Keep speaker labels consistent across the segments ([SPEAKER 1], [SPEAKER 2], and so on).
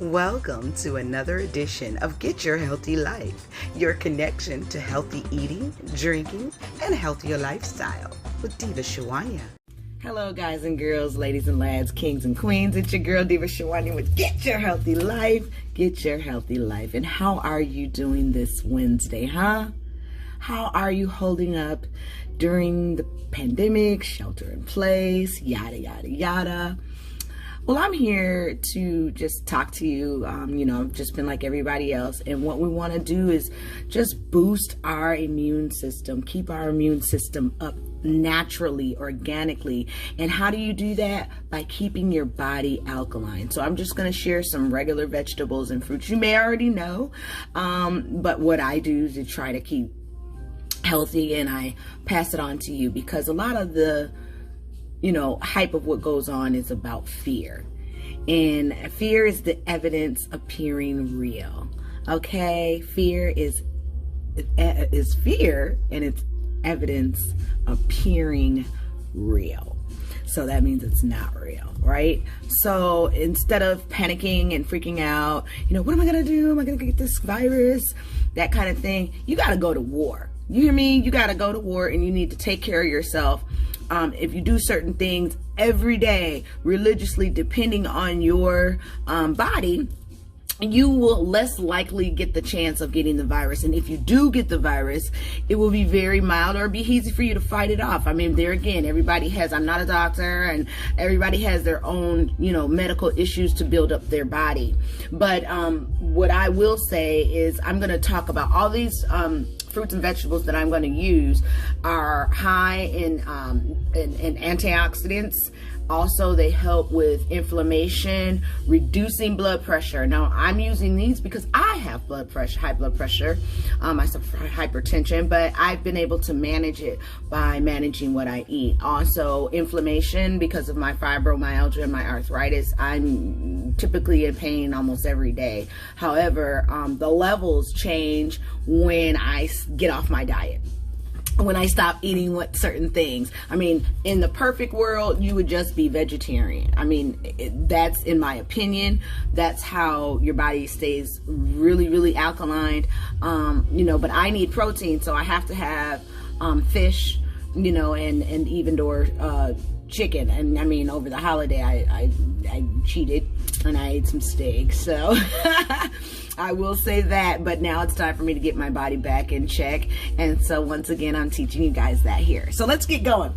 [SPEAKER 1] Welcome to another edition of Get Your Healthy Life, your connection to healthy eating, drinking, and healthier lifestyle with Diva Shawanya. Hello, guys and girls, ladies and lads, kings and queens. It's your girl, Diva Shawanya, with Get Your Healthy Life. Get Your Healthy Life. And how are you doing this Wednesday, huh? How are you holding up during the pandemic, shelter in place, yada, yada, yada? Well, I'm here to just talk to you. I've just been like everybody else. And what we want to do is just boost our immune system, keep our immune system up naturally, organically. And how do you do that? By keeping your body alkaline. So I'm just going to share some regular vegetables and fruits you may already know. But what I do is to try to keep healthy, and I pass it on to you because a lot of the hype of what goes on is about fear. And fear is the evidence appearing real. Okay? Fear is fear, and it's evidence appearing real. So that means it's not real, right? So instead of panicking and freaking out, what am I going to do? Am I going to get this virus? That kind of thing. You got to go to war. You hear me? You got to go to war, and you need to take care of yourself. If you do certain things every day, religiously, depending on your body, you will less likely get the chance of getting the virus. And if you do get the virus, it will be very mild or be easy for you to fight it off. I mean, there again, I'm not a doctor, and everybody has their own, medical issues to build up their body. But what I will say is I'm going to talk about all these fruits and vegetables that I'm going to use are high in antioxidants. Also, they help with inflammation, reducing blood pressure. Now, I'm using these because I have high blood pressure. I suffer hypertension, but I've been able to manage it by managing what I eat. Also, inflammation, because of my fibromyalgia and my arthritis, I'm typically in pain almost every day. However, the levels change when I get off my diet. When I stop eating certain things. I mean, in the perfect world, you would just be vegetarian. I mean, that's in my opinion. That's how your body stays really, really alkaline. But I need protein, so I have to have fish, and even chicken. And I mean, over the holiday, I cheated and I ate some steak. So I will say that, but now it's time for me to get my body back in check. And so once again, I'm teaching you guys that here. So let's get going.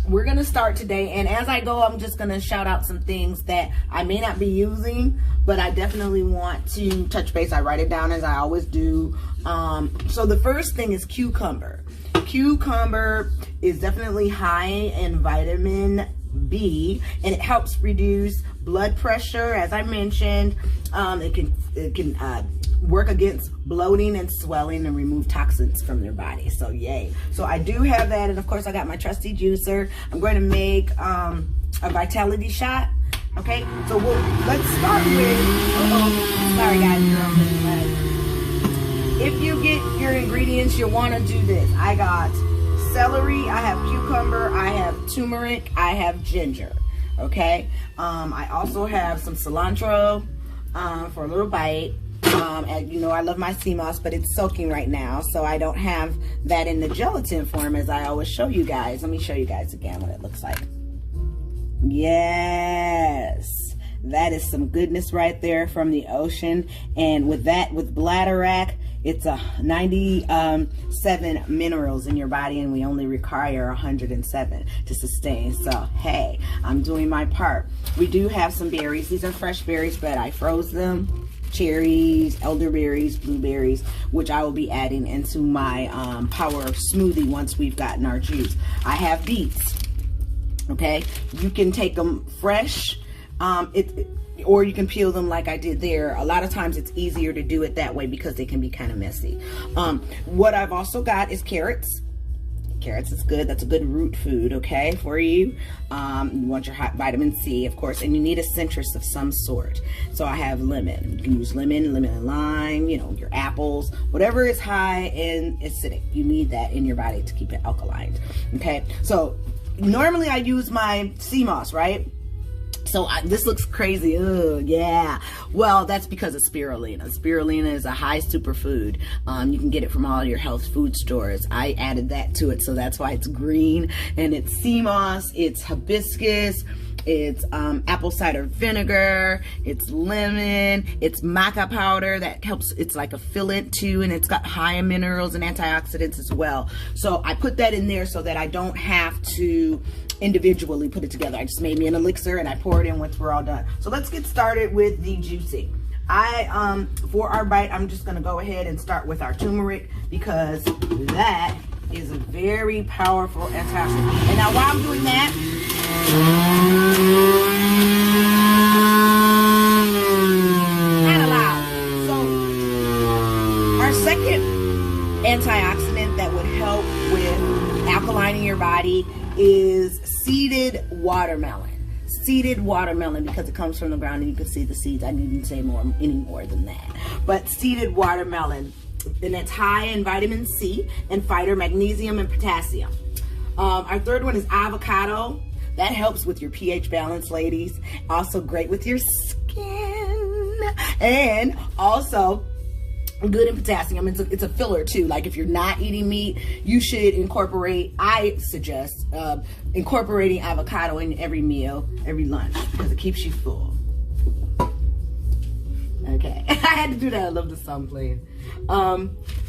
[SPEAKER 1] We're going to start today. And as I go, I'm just going to shout out some things that I may not be using, but I definitely want to touch base. I write it down as I always do. So the first thing is cucumber. Cucumber is definitely high in vitamin B, and it helps reduce blood pressure. As I mentioned, it can work against bloating and swelling and remove toxins from their body. So yay. So I do have that, and of course I got my trusty juicer. I'm going to make a vitality shot. Okay, so let's start with, sorry guys, if you get your ingredients, you want to do this. I got celery, I have cucumber, I have turmeric, I have ginger. Okay, I also have some cilantro for a little bite. I love my sea moss, but it's soaking right now, so I don't have that in the gelatin form as I always show you guys. Let me show you guys again what it looks like. Yes, that is some goodness right there from the ocean. And with bladderwrack, it's 97 minerals in your body, and we only require 107 to sustain. So, hey, I'm doing my part. We do have some berries. These are fresh berries, but I froze them. Cherries, elderberries, blueberries, which I will be adding into my power smoothie once we've gotten our juice. I have beets. Okay, you can take them fresh. Or you can peel them like I did there. A lot of times it's easier to do it that way because they can be kind of messy. What I've also got is carrots. Carrots is good. That's a good root food, okay, for you. You want your vitamin C, of course, and you need a citrus of some sort. So I have lemon. You can use lemon and lime, your apples, whatever is high in acidic. You need that in your body to keep it alkaline, okay? So normally I use my sea moss, right? So this looks crazy. Ugh, yeah. Well, that's because of spirulina. Spirulina is a high superfood. You can get it from all your health food stores. I added that to it, so that's why it's green. And it's sea moss, it's hibiscus, it's apple cider vinegar, it's lemon, it's maca powder that helps. It's like a fillant too, and it's got high in minerals and antioxidants as well. So I put that in there so that I don't have to individually put it together. I just made me an elixir and I pour it in once we're all done. So let's get started with the juicing. For our bite, I'm just gonna go ahead and start with our turmeric because that is a very powerful antioxidant. And now while I'm doing that, kind of loud. So our second antioxidant that would help with alkalining your body is seeded watermelon. Seeded watermelon, because it comes from the ground and you can see the seeds. I needn't say any more than that. But seeded watermelon, and it's high in vitamin C and fiber, magnesium, and potassium. Our third one is avocado. That helps with your pH balance, ladies. Also great with your skin. And also good in potassium. It's a filler too. Like if you're not eating meat, you should incorporate, I suggest incorporating avocado in every meal, every lunch, because it keeps you full. Okay, I had to do that. I love the song playing.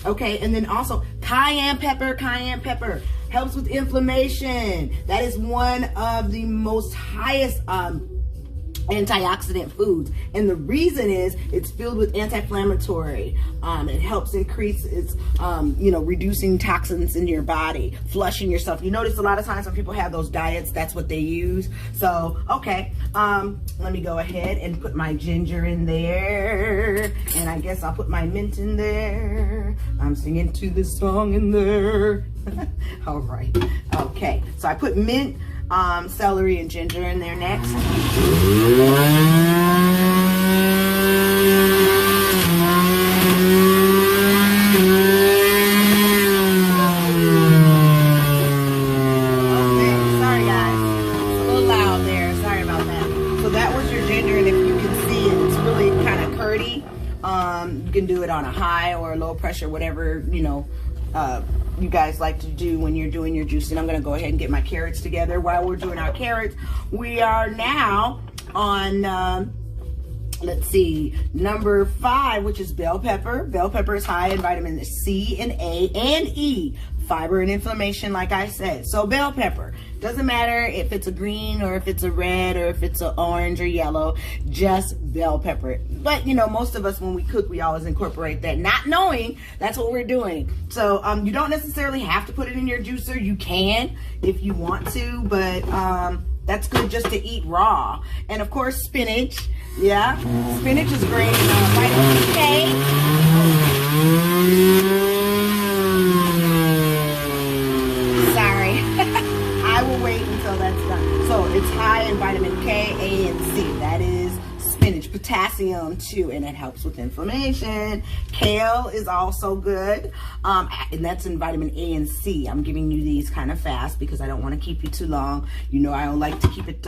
[SPEAKER 1] Okay, and then also cayenne pepper. Cayenne pepper helps with inflammation. That is one of the most highest antioxidant foods, and the reason is it's filled with anti-inflammatory. It helps increase its reducing toxins in your body, flushing yourself. You notice a lot of times when people have those diets, that's what they use. So okay, let me go ahead and put my ginger in there, and I guess I'll put my mint in there. I'm singing to this song in there. All right, okay, so I put mint, celery, and ginger in there next. You can do it on a high or a low pressure, whatever, you guys like to do when you're doing your juicing. I'm going to go ahead and get my carrots together. While we're doing our carrots, we are now on, let's see, number 5, which is bell pepper. Bell pepper is high in vitamin C and A and E, fiber and inflammation, like I said. So bell pepper, doesn't matter if it's a green or if it's a red or if it's an orange or yellow, just bell pepper. But most of us, when we cook, we always incorporate that, not knowing that's what we're doing. So you don't necessarily have to put it in your juicer. You can if you want to, but that's good just to eat raw. And of course, spinach. Yeah, spinach is great. Vitamin K. Sorry. I will wait until that's done. So it's high in vitamin K, A, and C. That is spinach. Potassium too, and it helps with inflammation. Kale is also good, and that's in vitamin A and C. I'm giving you these kind of fast because I don't want to keep you too long. I don't like to keep it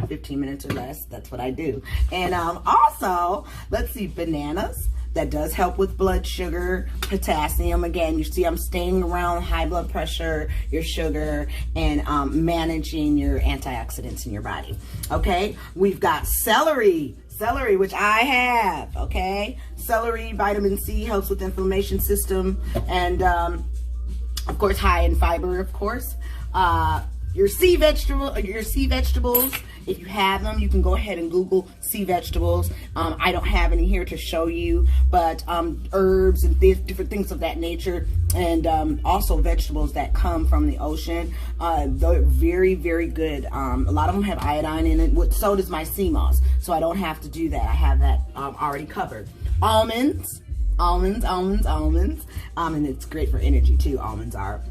[SPEAKER 1] 15 minutes or less. That's what I do. And also, let's see, bananas. That does help with blood sugar, potassium. Again, you see I'm staying around high blood pressure, your sugar, and managing your antioxidants in your body. Okay, we've got celery. Celery, which I have, okay? Celery, vitamin C, helps with the inflammation system, and of course, high in fiber, of course. Your sea vegetables, if you have them, you can go ahead and Google sea vegetables. I don't have any here to show you, but herbs and different things of that nature, and also vegetables that come from the ocean. They're very, very good. A lot of them have iodine in it. So does my sea moss, so I don't have to do that. I have that already covered. Almonds, and it's great for energy too. Almonds are.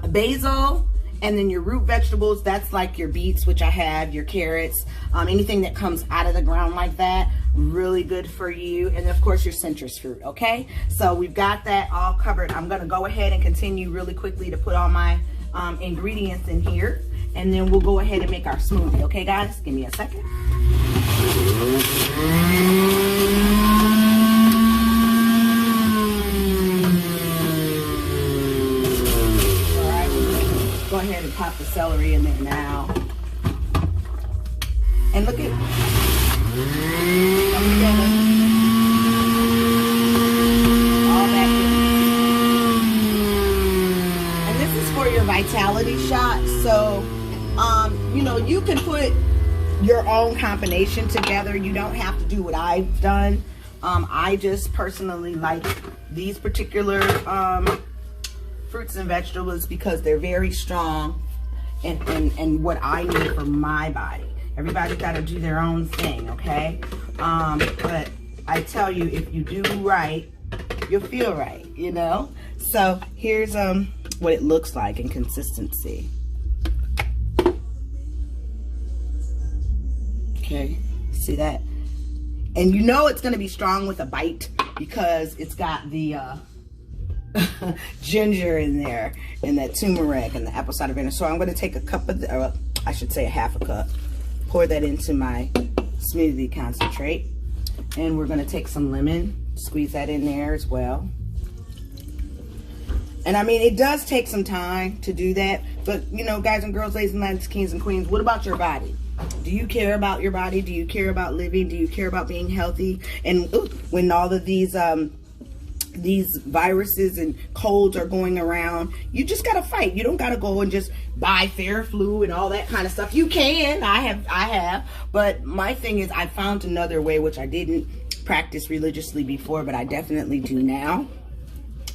[SPEAKER 1] Basil. And then your root vegetables, that's like your beets, which I have, your carrots, anything that comes out of the ground like that, really good for you. And of course your citrus fruit, okay? So we've got that all covered. I'm gonna go ahead and continue really quickly to put all my ingredients in here. and then we'll go ahead and make our smoothie. Okay, guys? Give me a second. All right, we'll go ahead and pop the celery in there now. And look at, come together. Your vitality shot. So you know, you can put your own combination together. You don't have to do what I've done. I just personally like these particular fruits and vegetables because they're very strong and what I need for my body. Everybody's got to do their own thing, okay? But I tell you, if you do right, you'll feel right, you know? So here's what it looks like in consistency. Okay, see that? And you know it's gonna be strong with a bite because it's got the ginger in there and that turmeric and the apple cider vinegar. So I'm gonna take a cup of, I should say a half a cup, pour that into my smoothie concentrate. And we're gonna take some lemon, squeeze that in there as well. And I mean, it does take some time to do that, but you know, guys and girls, ladies and gentlemen, kings and queens, what about your body? Do you care about your body? Do you care about living? Do you care about being healthy? And when all of these viruses and colds are going around, you just gotta fight. You don't gotta go and just buy Theraflu and all that kind of stuff. You can, I have, but my thing is I found another way, which I didn't practice religiously before, but I definitely do now.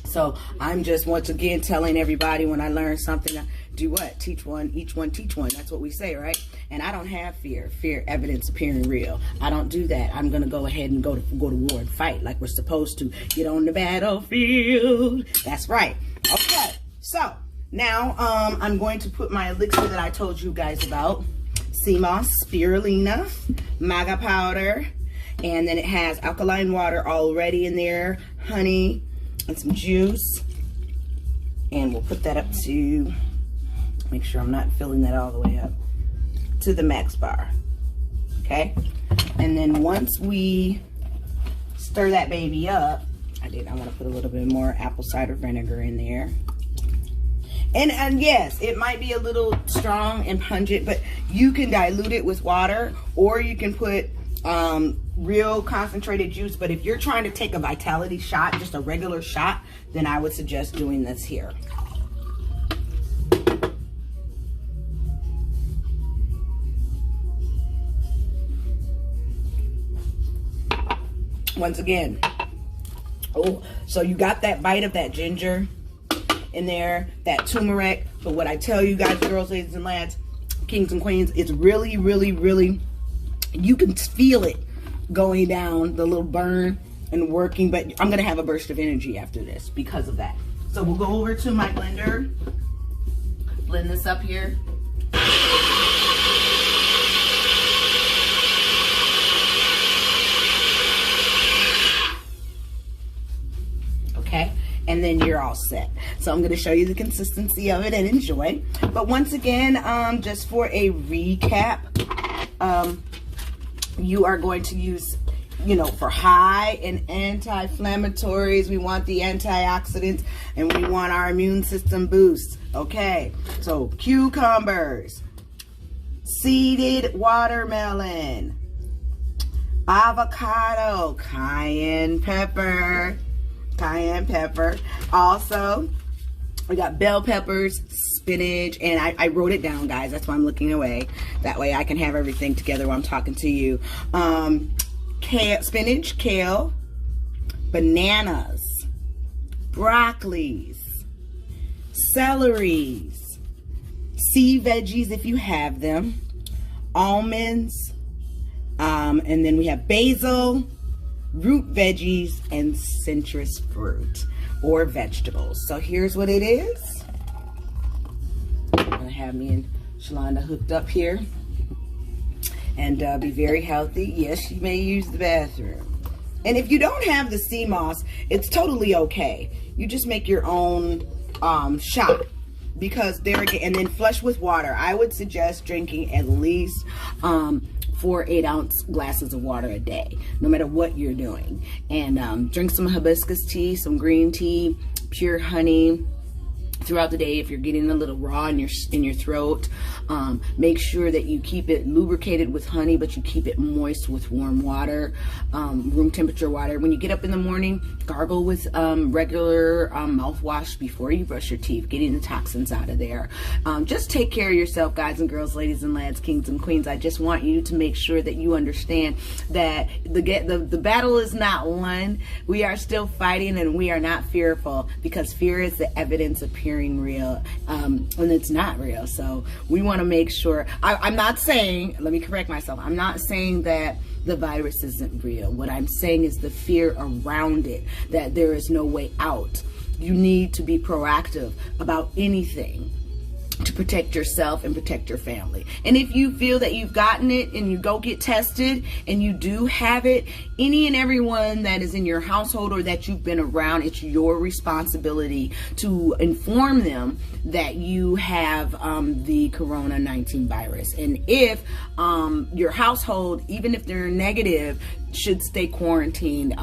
[SPEAKER 1] So I'm just once again telling everybody when I learn something, do what? Teach one, each one, teach one. That's what we say, right? And I don't have fear. Fear, evidence appearing real. I don't do that. I'm going to go ahead and go to war and fight like we're supposed to. Get on the battlefield. That's right. Okay. So now I'm going to put my elixir that I told you guys about. Sea moss, spirulina, maga powder, and then it has alkaline water already in there, honey, and some juice. And we'll put that up to, make sure I'm not filling that all the way up, to the max bar. Okay? And then once we stir that baby up, I want to put a little bit more apple cider vinegar in there. And yes, it might be a little strong and pungent, but you can dilute it with water, or you can put real concentrated juice. But if you're trying to take a vitality shot, just a regular shot, then I would suggest doing this here. Once again, so you got that bite of that ginger in there, that turmeric. But what I tell you guys, girls, ladies and lads, kings and queens, it's really, really, really, you can feel it going down, the little burn and working. But I'm gonna have a burst of energy after this because of that. So we'll go over to my blender, blend this up here. Okay, and then you're all set. So I'm going to show you the consistency of it and enjoy. But once again, just for a recap, you are going to use, you know, for high and anti-inflammatories, we want the antioxidants and we want our immune system boost. Okay, so cucumbers, seeded watermelon, avocado, cayenne pepper. Also, we got bell peppers, spinach, and I wrote it down, guys. That's why I'm looking away. That way I can have everything together while I'm talking to you. Spinach, kale, bananas, broccolis, celeries, sea veggies if you have them, almonds, and then we have basil, root veggies, and citrus fruit or vegetables. So here's what it is. I'm gonna have me and Shalonda hooked up here and be very healthy. Yes, you may use the bathroom. And if you don't have the sea moss, it's totally okay. You just make your own shot, because there again, and then flush with water. I would suggest drinking at least 4 8-ounce glasses of water a day, no matter what you're doing. And drink some hibiscus tea, some green tea, pure honey throughout the day. If you're getting a little raw in your throat, make sure that you keep it lubricated with honey, but you keep it moist with warm water, room temperature water. When you get up in the morning, gargle with regular mouthwash before you brush your teeth, getting the toxins out of there. Just take care of yourself, guys and girls, ladies and lads, kings and queens. I just want you to make sure that you understand that the battle is not won. We are still fighting, and we are not fearful, because fear is the evidence appearing real, and it's not real. So we want to make sure, I'm not saying, let me correct myself, I'm not saying that the virus isn't real. What I'm saying is the fear around it, that there is no way out. You need to be proactive about anything to protect yourself and protect your family. And if you feel that you've gotten it and you go get tested and you do have it, any and everyone that is in your household or that you've been around, it's your responsibility to inform them that you have the Corona-19 virus. And if your household, even if they're negative, should stay quarantined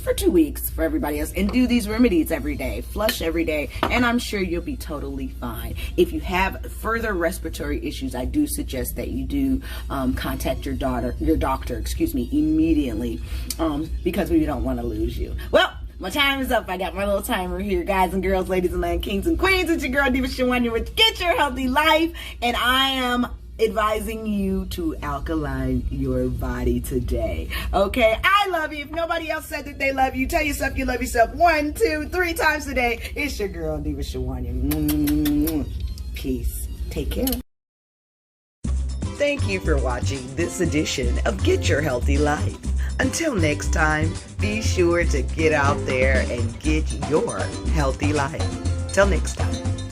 [SPEAKER 1] for 2 weeks for everybody else, and do these remedies every day, flush every day, and I'm sure you'll be totally fine. If you have further respiratory issues, I do suggest that you do contact your doctor, immediately, because we don't want to lose you. Well, my time is up. I got my little timer here, guys and girls, ladies and land, kings and queens. It's your girl Diva Shawanya with Get Your Healthy Life, and I am advising you to alkaline your body today. Okay, I love you. If nobody else said that they love you, tell yourself you love yourself 1, 2, 3 times a day. It's your girl Diva Shawanya. Peace. Take care.
[SPEAKER 2] Thank you for watching this edition of Get Your Healthy Life. Until next time, be sure to get out there and get your healthy life. Till next time.